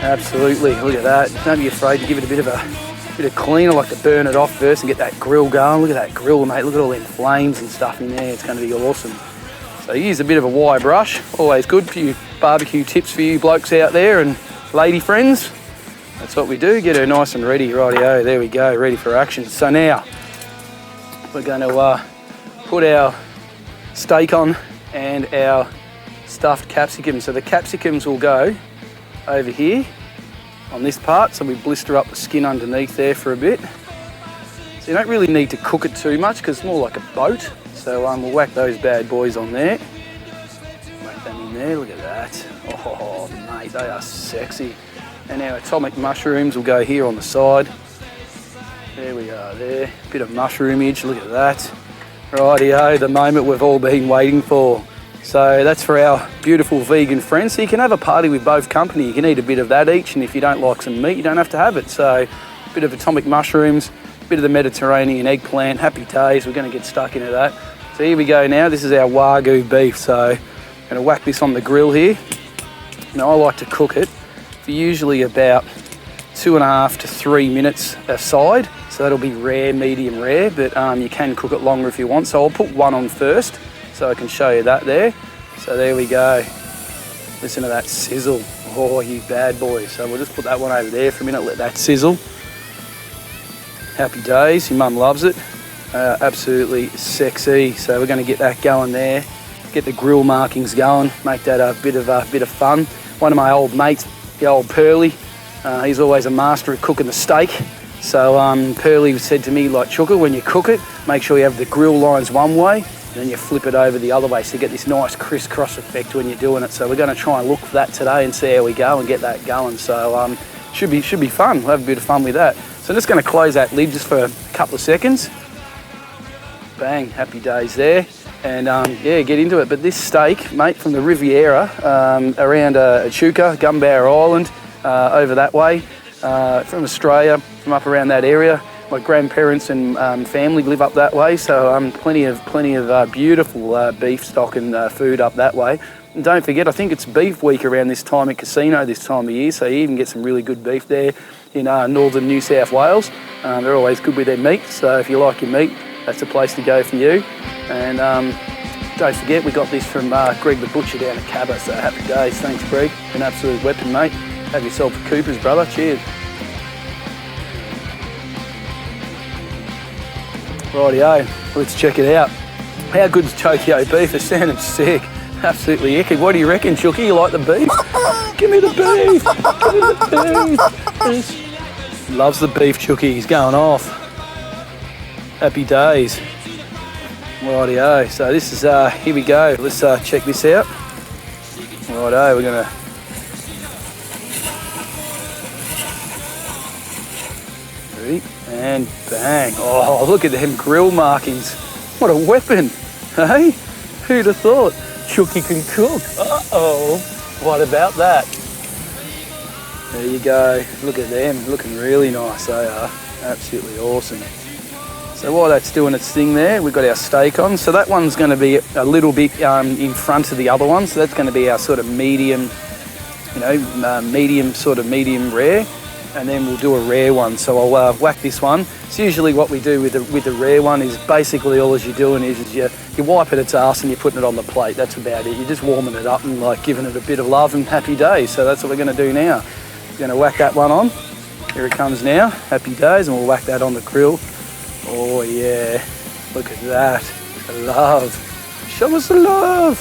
Absolutely, look at that. Don't be afraid to give it a bit of clean. I like to burn it off first and get that grill going. Look at that grill, mate. Look at all them flames and stuff in there. It's going to be awesome. So use a bit of a wire brush. Always good for you barbecue tips for you blokes out there and lady friends. That's what we do. Get her nice and ready. Rightio, there we go, ready for action. So now we're going to put our steak on and our stuffed capsicum. So the capsicums will go over here on this part, so we blister up the skin underneath there for a bit. So you don't really need to cook it too much because it's more like a boat. So we'll whack those bad boys on there. Whack them in there, look at that. Oh mate, they are sexy. And our atomic mushrooms will go here on the side. There we are there, bit of mushroomage, look at that. Rightio, the moment we've all been waiting for. So that's for our beautiful vegan friends. So you can have a party with both company. You can eat a bit of that each, and if you don't like some meat, you don't have to have it. So a bit of atomic mushrooms, a bit of the Mediterranean eggplant, happy days. We're going to get stuck into that. So So here we go now. This is our Wagyu beef. So I'm going to whack this on the grill here. Now I like to cook it for usually about 2.5 to 3 minutes aside. So that'll be rare, medium rare, but you can cook it longer if you want. So I'll put one on first so I can show you that there. So there we go. Listen to that sizzle. Oh, you bad boy. So we'll just put that one over there for a minute, let that sizzle. Happy days, your mum loves it. Absolutely sexy. So we're going to get that going there. Get the grill markings going, make that a bit of fun. One of my old mates, the old Pearly, he's always a master at cooking the steak. So Pearly said to me, like, Chooker, when you cook it, make sure you have the grill lines one way, then you flip it over the other way, so you get this nice crisscross effect when you're doing it. So we're going to try and look for that today and see how we go and get that going. So should be fun. We'll have a bit of fun with that. So I'm just going to close that lid just for a couple of seconds. Bang, happy days there. And yeah, get into it. But this steak, mate, from the Riviera, around Chook, Gunbower Island, over that way, from Australia, from up around that area. My grandparents and family live up that way, so plenty of beautiful beef stock and food up that way. And don't forget, I think it's beef week around this time at Casino this time of year, so you even get some really good beef there in northern New South Wales. They're always good with their meat, so if you like your meat, that's a place to go for you. And don't forget, we got this from Greg the Butcher down at Cabba, so happy days. Thanks, Greg. An absolute weapon, mate. Have yourself a Cooper's, brother. Cheers. Rightio, let's check it out. How good's Tokyo beef? It's sounding sick. Absolutely icky. What do you reckon, Chookie? You like the beef? Give me the beef! Give me the beef! Loves the beef, Chookie. He's going off. Happy days. Rightio. So this is, here we go. Let's check this out. Righto, we're gonna... And bang. Oh, look at them grill markings. What a weapon, hey? Who'd have thought? Chookie can cook. Uh-oh. What about that? There you go. Look at them. Looking really nice, they are. Absolutely awesome. So while that's doing its thing there, we've got our steak on. So that one's going to be a little bit in front of the other one. So that's going to be our sort of medium, medium rare. And then we'll do a rare one. So I'll whack this one. So usually what we do with the rare one is basically all as you're doing is you wipe it its ass and you're putting it on the plate. That's about it. You're just warming it up and like giving it a bit of love and happy days. So that's what we're going to do now. We're going to whack that one on. Here it comes now. Happy days, and we'll whack that on the grill. Oh yeah, look at that. The love. Show us the love.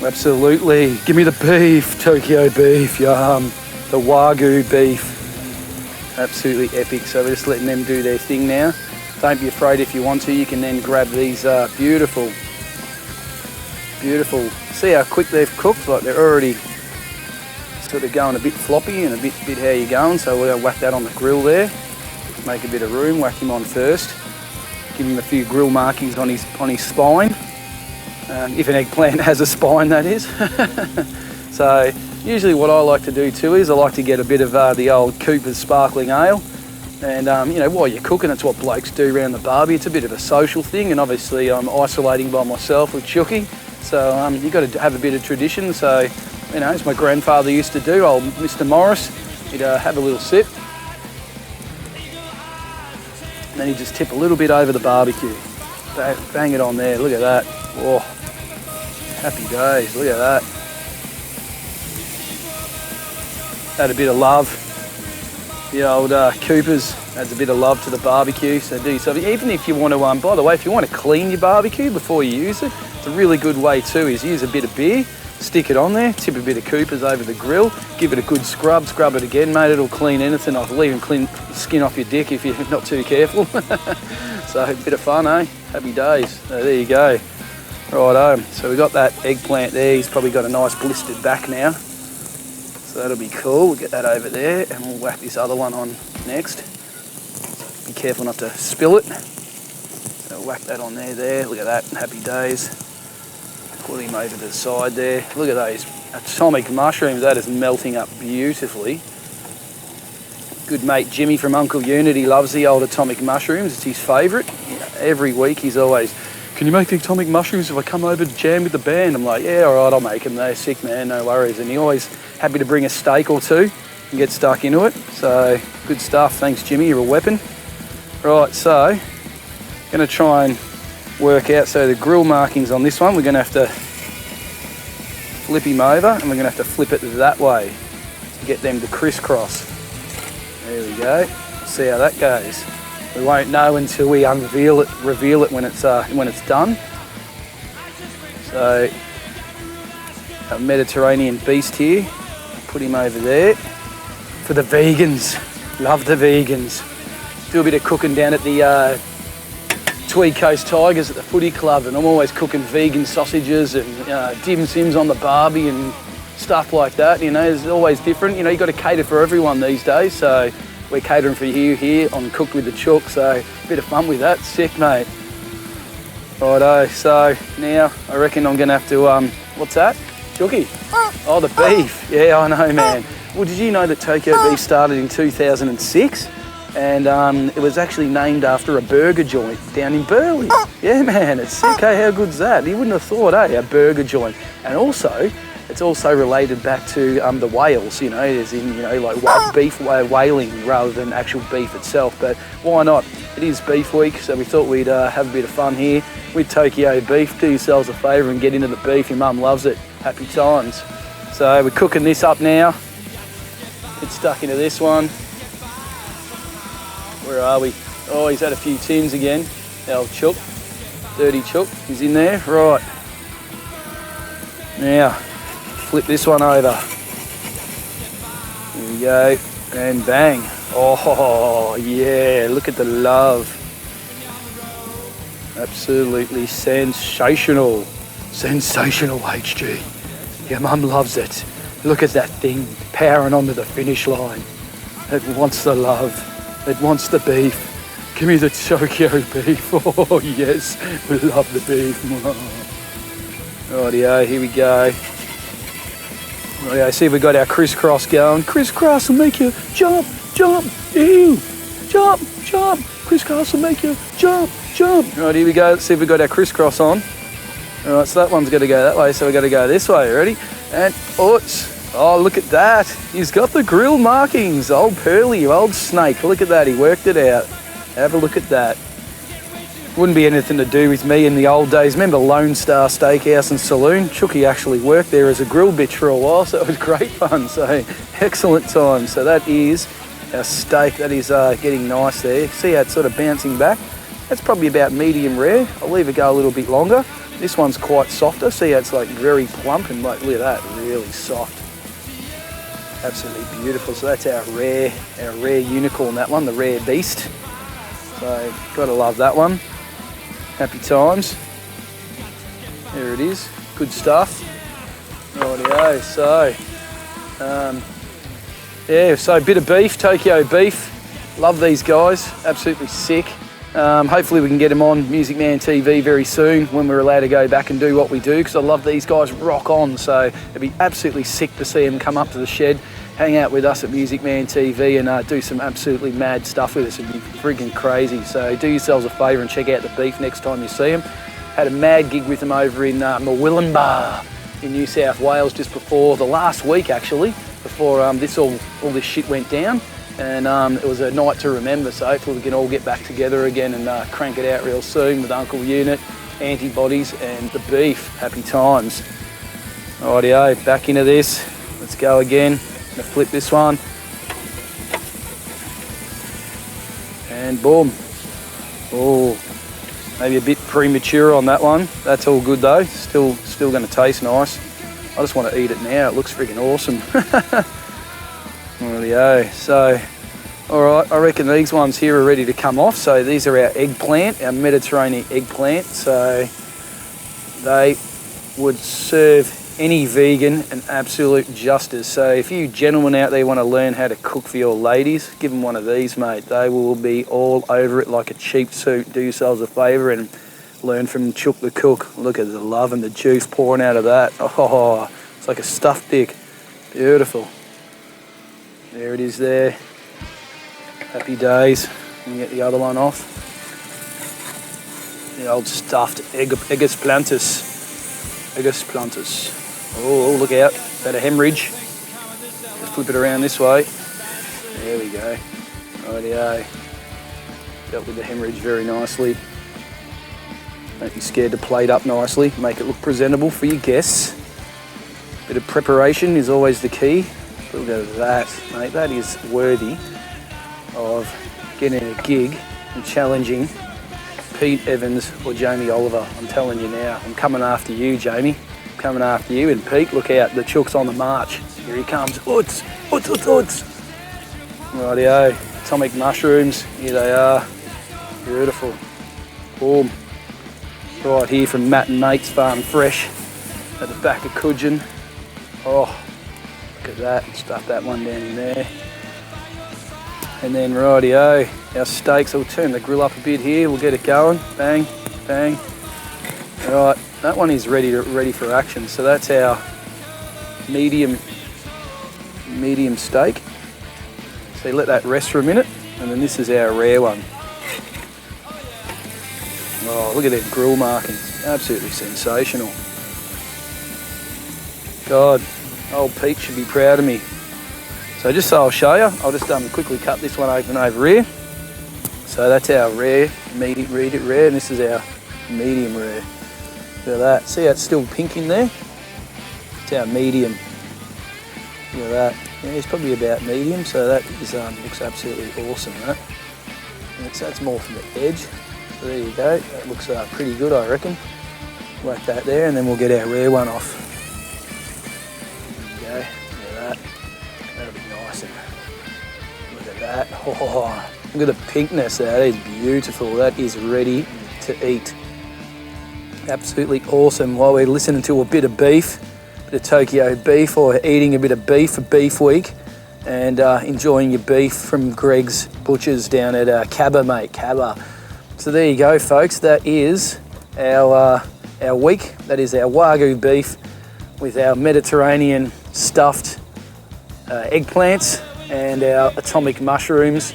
Absolutely. Give me the beef, Tokyo beef, yum. The Wagyu beef, absolutely epic. So we're just letting them do their thing now. Don't be afraid if you want to. You can then grab these beautiful. See how quick they've cooked? Like they're already sort of going a bit floppy and a bit how you're going. So we're gonna whack that on the grill there. Make a bit of room. Whack him on first. Give him a few grill markings on his spine. If an eggplant has a spine, that is. So. Usually what I like to do too is I like to get a bit of the old Cooper's sparkling ale. And, while you're cooking, it's what blokes do around the barbie. It's a bit of a social thing, and obviously I'm isolating by myself with Chookie. So you've got to have a bit of tradition. So, as my grandfather used to do, old Mr. Morris, he'd have a little sip. And then he'd just tip a little bit over the barbecue. Bang it on there, look at that. Oh, happy days, look at that. Add a bit of love. The old Coopers adds a bit of love to the barbecue. So do yourself. Even if you want to, by the way, if you want to clean your barbecue before you use it, it's a really good way too. Is use a bit of beer, stick it on there, tip a bit of Coopers over the grill, give it a good scrub it again, mate. It'll clean anything off. It'll even clean the skin off your dick if you're not too careful. So a bit of fun, eh? Happy days. So there you go. Righto. So we got that eggplant there. He's probably got a nice blistered back now. So that'll be cool. We'll get that over there and we'll whack this other one on next. Be careful not to spill it. So whack that on there. Look at that, happy days. Put him over to the side there. Look at those atomic mushrooms. That is melting up beautifully. Good mate Jimmy from Uncle Unity loves the old atomic mushrooms. It's his favourite. Every week he's always can you make the atomic mushrooms if I come over to jam with the band? I'm like, yeah, all right, I'll make them. They're sick, man, no worries. And he always happy to bring a steak or two and get stuck into it. So good stuff. Thanks, Jimmy. You're a weapon. Right, so going to try and work out. So the grill markings on this one, we're going to have to flip him over, and we're going to have to flip it that way to get them to crisscross. There we go. See how that goes. We won't know until we reveal it when it's done. So a Mediterranean beast here. Put him over there for the vegans. Love the vegans. Do a bit of cooking down at the Tweed Coast Tigers at the footy club, and I'm always cooking vegan sausages and dim sims on the barbie and stuff like that. You know, it's always different. You know, you got to cater for everyone these days. So we're catering for you here on Cook with the Chook. So a bit of fun with that. Sick, mate. Righto. So now I reckon I'm gonna have to what's that? Chooky? Oh, the beef. Yeah, I know, man. Well, did you know that Tokyo Beef started in 2006? And it was actually named after a burger joint down in Burleigh. Yeah, man, it's sick. Hey, how good's that? You wouldn't have thought, a burger joint. And also, it's also related back to the whales, you know, as in, you know, like beef whaling rather than actual beef itself. But why not? It is beef week, so we thought we'd have a bit of fun here with Tokyo Beef. Do yourselves a favour and get into the beef. Your mum loves it. Happy times. So we're cooking this up now. Get stuck into this one. Where are we? Oh, he's had a few tins again. The old Chook, dirty Chook. He's in there. Right. Now, flip this one over. Here we go. And bang. Oh, yeah. Look at the love. Absolutely sensational. Sensational, HG. Your mum loves it. Look at that thing powering onto the finish line. It wants the love. It wants the beef. Give me the Tokyo beef. Oh, yes. We love the beef. Rightio, here we go. Rightio, see if we got our crisscross going. Crisscross will make you jump, jump, ew. Jump, jump. Crisscross will make you jump, jump. Right, here we go. Let's see if we got our crisscross on. All right, so that one's got to go that way, so we've got to go this way. Ready? And, oh, look at that. He's got the grill markings. Old Pearly, old snake. Look at that. He worked it out. Have a look at that. Wouldn't be anything to do with me in the old days. Remember Lone Star Steakhouse and Saloon? Chooky actually worked there as a grill bitch for a while, so it was great fun. So excellent time. So that is our steak. That is getting nice there. See how it's sort of bouncing back? That's probably about medium rare. I'll leave it go a little bit longer. This one's quite softer. See how it's like very plump and like, look at that, really soft. Absolutely beautiful. So that's our rare unicorn, that one, the rare beast. So gotta love that one. Happy times. There it is. Good stuff. Rightio. So yeah, so a bit of beef, Tokyo Beef. Love these guys. Absolutely sick. Hopefully we can get them on Music Man TV very soon when we're allowed to go back and do what we do, because I love these guys rock on. So it'd be absolutely sick to see them come up to the shed, hang out with us at Music Man TV and do some absolutely mad stuff with us. It'd be friggin' crazy. So do yourselves a favour and check out the beef next time you see them. Had a mad gig with them over in Murwillumbah in New South Wales just before the last week, actually, before all this shit went down. And it was a night to remember, so hopefully we can all get back together again and crank it out real soon with Uncle Unit, Antibodies and the beef. Happy times. Rightio, back into this. Let's go again. I'm gonna flip this one. And boom. Oh, maybe a bit premature on that one. That's all good though. Still gonna taste nice. I just want to eat it now. It looks freaking awesome. Rightio. So, all right, I reckon these ones here are ready to come off. So these are our eggplant, our Mediterranean eggplant. So they would serve any vegan an absolute justice. So if you gentlemen out there want to learn how to cook for your ladies, give them one of these, mate. They will be all over it like a cheap suit. Do yourselves a favour and learn from Chook the cook. Look at the love and the juice pouring out of that. Oh, it's like a stuffed dick. Beautiful. There it is there. Happy days. And get the other one off. The old stuffed Eggus plantus. Oh, look out. That a hemorrhage. Just flip it around this way. There we go. Rightio. Dealt with the hemorrhage very nicely. Don't be scared to plate up nicely. Make it look presentable for your guests. Bit of preparation is always the key. Look at that, mate. That is worthy of getting a gig and challenging Pete Evans or Jamie Oliver. I'm telling you now, I'm coming after you, Jamie. I'm coming after you. And Pete, look out, the Chook's on the march. Here he comes. Uts. Rightio. Atomic mushrooms. Here they are. Beautiful. Boom. Right here from Matt and Nate's Farm Fresh at the back of Coogin. Oh, look at that. Stuff that one down in there. And then rightio, our steaks. I'll turn the grill up a bit here. We'll get it going. Bang, bang. Right, that one is ready for action. So that's our medium steak. So let that rest for a minute. And then this is our rare one. Oh, look at that grill markings. Absolutely sensational. God, old Pete should be proud of me. So just so I'll show you, I'll just quickly cut this one open over here. So that's our rare, rare, and this is our medium rare. Look at that. See how it's still pink in there? It's our medium. Look at that. Yeah, it's probably about medium, so that is, looks absolutely awesome, right? That's more from the edge. So there you go. That looks pretty good, I reckon. Whack that there, and then we'll get our rare one off. There you go. Look at that. That'll be nice. And look at that. Oh, look at the pinkness. That is beautiful. That is ready to eat. Absolutely awesome. While we're listening to a bit of beef, a bit of Tokyo beef, or eating a bit of beef for Beef Week, and enjoying your beef from Greg's Butchers down at Cabba, mate. Cabba. So there you go, folks. That is our week. That is our Wagyu beef with our Mediterranean stuffed eggplants and our atomic mushrooms.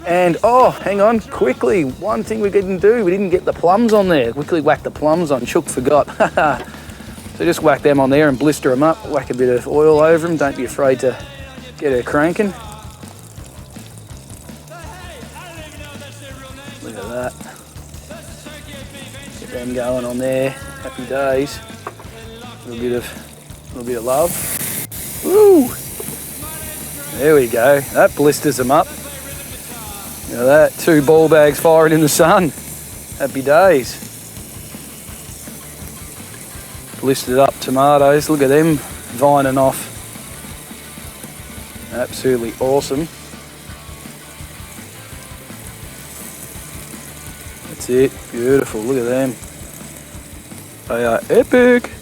And oh, hang on, quickly, one thing we didn't do, we didn't get the plums on there. Quickly whack the plums on. Chook forgot. So just whack them on there and blister them up. Whack a bit of oil over them. Don't be afraid to get her cranking. Look at that. Get them going on there. Happy days. A little bit of love. Woo! There we go. That blisters them up. Look at that. 2 ball bags firing in the sun. Happy days. Blistered up tomatoes. Look at them vining off. Absolutely awesome. That's it. Beautiful. Look at them. They are epic.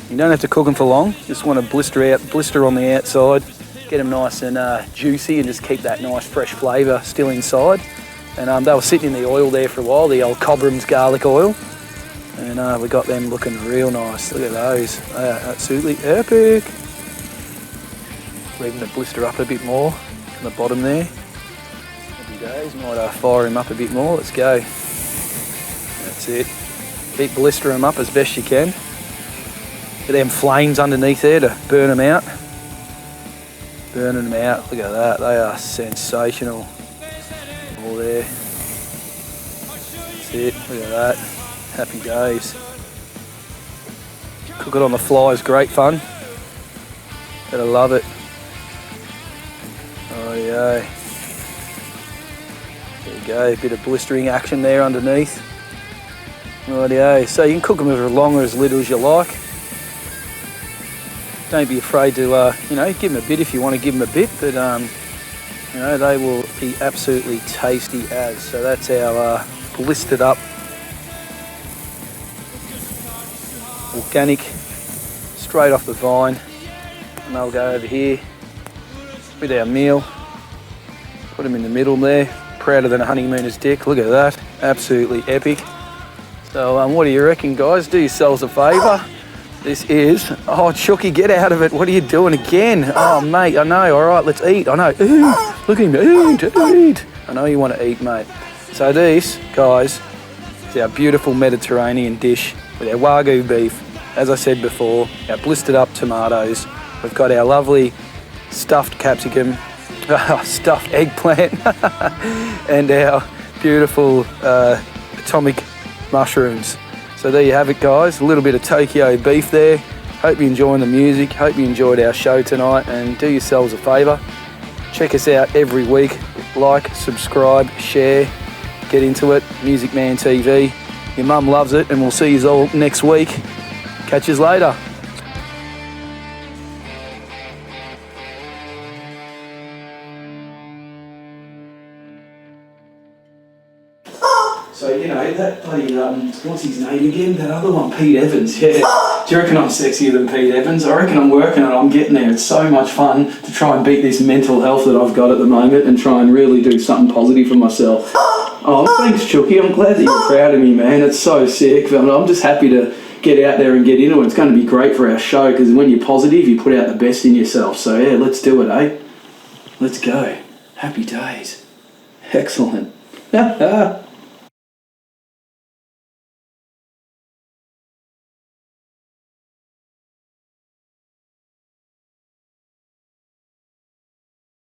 You don't have to cook them for long. Just want to blister on the outside. Get them nice and juicy, and just keep that nice fresh flavour still inside. And they were sitting in the oil there for a while, the old Cobram's garlic oil. And we got them looking real nice. Look at those. They are absolutely epic. Leaving the blister up a bit more on the bottom there. Happy days. Might fire him up a bit more. Let's go. That's it. Keep blistering them up as best you can. Get them flames underneath there to burn them out. Burning them out. Look at that. They are sensational. All there. That's it. Look at that. Happy days. Cook it on the fly is great fun. Gotta love it. Oh yeah. There you go. A bit of blistering action there underneath. Rightio. So you can cook them as long or as little as you like. Don't be afraid to, give them a bit if you want to give them a bit, but, they will be absolutely tasty as. So that's our blistered up, organic, straight off the vine. And they'll go over here with our meal. Put them in the middle there. Prouder than a honeymooner's dick. Look at that. Absolutely epic. So what do you reckon, guys? Do yourselves a favour. This is, oh, Chooky, get out of it. What are you doing again? Oh, mate, I know. All right, let's eat. I know. Eat. Look at him. Eat. I know you want to eat, mate. So these, guys, is our beautiful Mediterranean dish with our Wagyu beef. As I said before, our blistered up tomatoes. We've got our lovely stuffed capsicum, stuffed eggplant, and our beautiful atomic mushrooms. So there you have it, guys. A little bit of Tokyo beef there. Hope you're enjoying the music. Hope you enjoyed our show tonight, and do yourselves a favour. Check us out every week. Like, subscribe, share, get into it. Music Man TV. Your mum loves it, and we'll see you all next week. Catch us later. So, you know, that bloody, what's his name again? That other one, Pete Evans, yeah. Do you reckon I'm sexier than Pete Evans? I reckon I'm working on it, I'm getting there. It's so much fun to try and beat this mental health that I've got at the moment and try and really do something positive for myself. Oh, thanks, Chooky. I'm glad that you're proud of me, man. It's so sick. I'm just happy to get out there and get into it. It's going to be great for our show, because when you're positive, you put out the best in yourself. So, yeah, let's do it, eh? Let's go. Happy days. Excellent.